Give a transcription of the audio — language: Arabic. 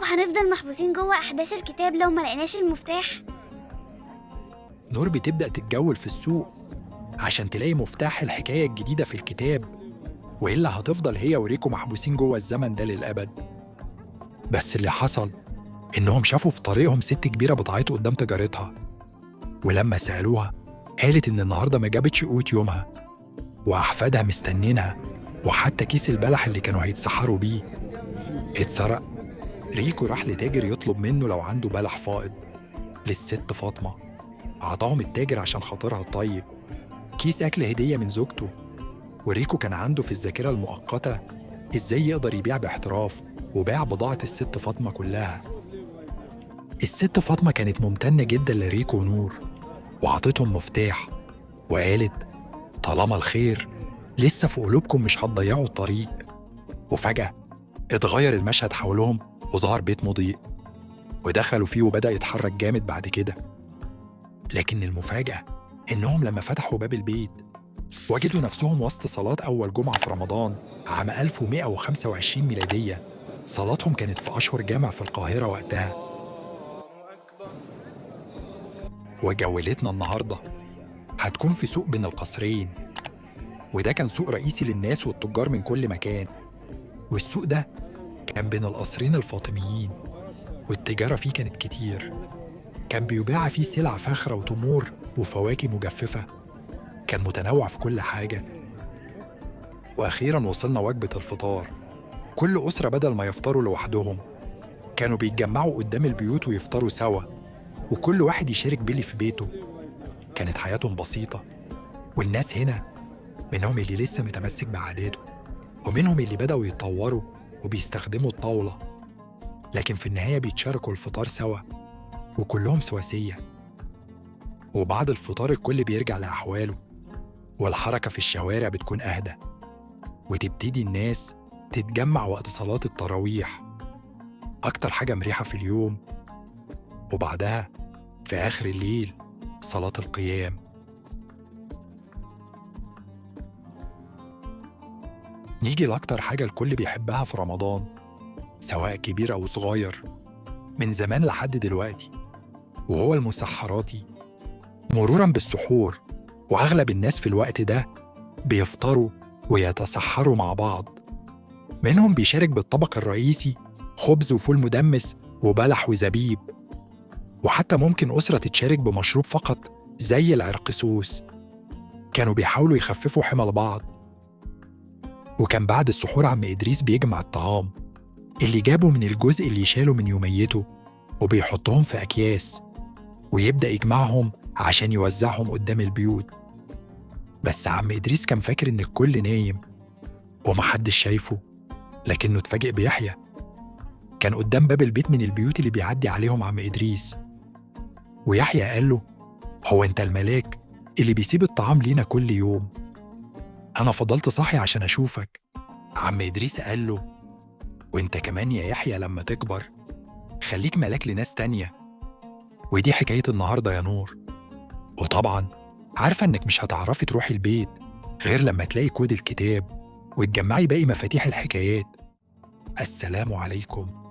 وهنفضل محبوسين جوه أحداث الكتاب لو ما لقيناش المفتاح؟ نور بتبدأ تتجول في السوق عشان تلاقي مفتاح الحكاية الجديدة في الكتاب، وإلا هتفضل هي وريكو محبوسين جوه الزمن ده للأبد. بس اللي حصل إنهم شافوا في طريقهم ست كبيرة بتعيط قدام تجارتها، ولما سألوها قالت إن النهاردة ما جابتش قوت يومها، وأحفادها مستنينها، وحتى كيس البلح اللي كانوا هيتسحروا بيه اتسرق. ريكو راح لتاجر يطلب منه لو عنده بلح فائض. للست فاطمة عطاهم التاجر عشان خاطرها الطيب كيس أكل هدية من زوجته. وريكو كان عنده في الذاكرة المؤقتة إزاي يقدر يبيع باحتراف، وباع بضاعة الست فاطمة كلها. الست فاطمة كانت ممتنة جدا لريكو ونور، وعطتهم مفتاح وقالت طالما الخير لسه في قلوبكم مش هتضيعوا الطريق. وفجأة اتغير المشهد حولهم وظهر بيت مضيء، ودخلوا فيه وبدأ يتحرك جامد بعد كده. لكن المفاجأة إنهم لما فتحوا باب البيت وجدوا نفسهم وسط صلاة أول جمعة في رمضان عام 1125 ميلادية. صلاتهم كانت في أشهر جامع في القاهرة وقتها. وجولتنا النهاردة هتكون في سوق بين القصرين، وده كان سوق رئيسي للناس والتجار من كل مكان. والسوق ده كان بين القصرين الفاطميين، والتجارة فيه كانت كتير. كان بيباع فيه سلع فاخرة وتمور وفواكه مجففة، كان متنوع في كل حاجة. وأخيراً وصلنا وجبة الفطار. كل أسرة بدل ما يفطروا لوحدهم كانوا بيتجمعوا قدام البيوت ويفطروا سوا، وكل واحد يشارك باللي في بيته. كانت حياتهم بسيطة، والناس هنا منهم اللي لسه متمسك بعاداته، ومنهم اللي بدأوا يتطوروا وبيستخدموا الطاولة، لكن في النهاية بيتشاركوا الفطار سوا وكلهم سواسية. وبعد الفطار الكل بيرجع لأحواله، والحركة في الشوارع بتكون أهدى، وتبتدي الناس تتجمع وقت صلاة التراويح، أكتر حاجة مريحة في اليوم. وبعدها في آخر الليل صلاة القيام. نيجي لأكتر حاجة الكل بيحبها في رمضان، سواء كبير أو صغير، من زمان لحد دلوقتي، وهو المسحراتي. مروراً بالسحور، وأغلب الناس في الوقت ده بيفطروا ويتسحروا مع بعض. منهم بيشارك بالطبق الرئيسي خبز وفول مدمس وبلح وزبيب، وحتى ممكن أسرة تتشارك بمشروب فقط زي العرقسوس. كانوا بيحاولوا يخففوا حمل بعض. وكان بعد السحور عم إدريس بيجمع الطعام اللي جابه من الجزء اللي يشاله من يوميته، وبيحطهم في أكياس، ويبدأ يجمعهم عشان يوزعهم قدام البيوت. بس عم إدريس كان فاكر إن الكل نايم ومحدش شايفه، لكنه اتفاجئ بيحيى. كان قدام باب البيت من البيوت اللي بيعدي عليهم عم إدريس، ويحيى قال له هو أنت الملاك اللي بيسيب الطعام لينا كل يوم؟ أنا فضلت صاحي عشان أشوفك. عم إدريس قال له وأنت كمان يا يحيى لما تكبر خليك ملاك لناس تانية. ودي حكاية النهاردة يا نور. وطبعاً عارفة إنك مش هتعرفي تروحي البيت غير لما تلاقي كود الكتاب وتجمعي باقي مفاتيح الحكايات. السلام عليكم.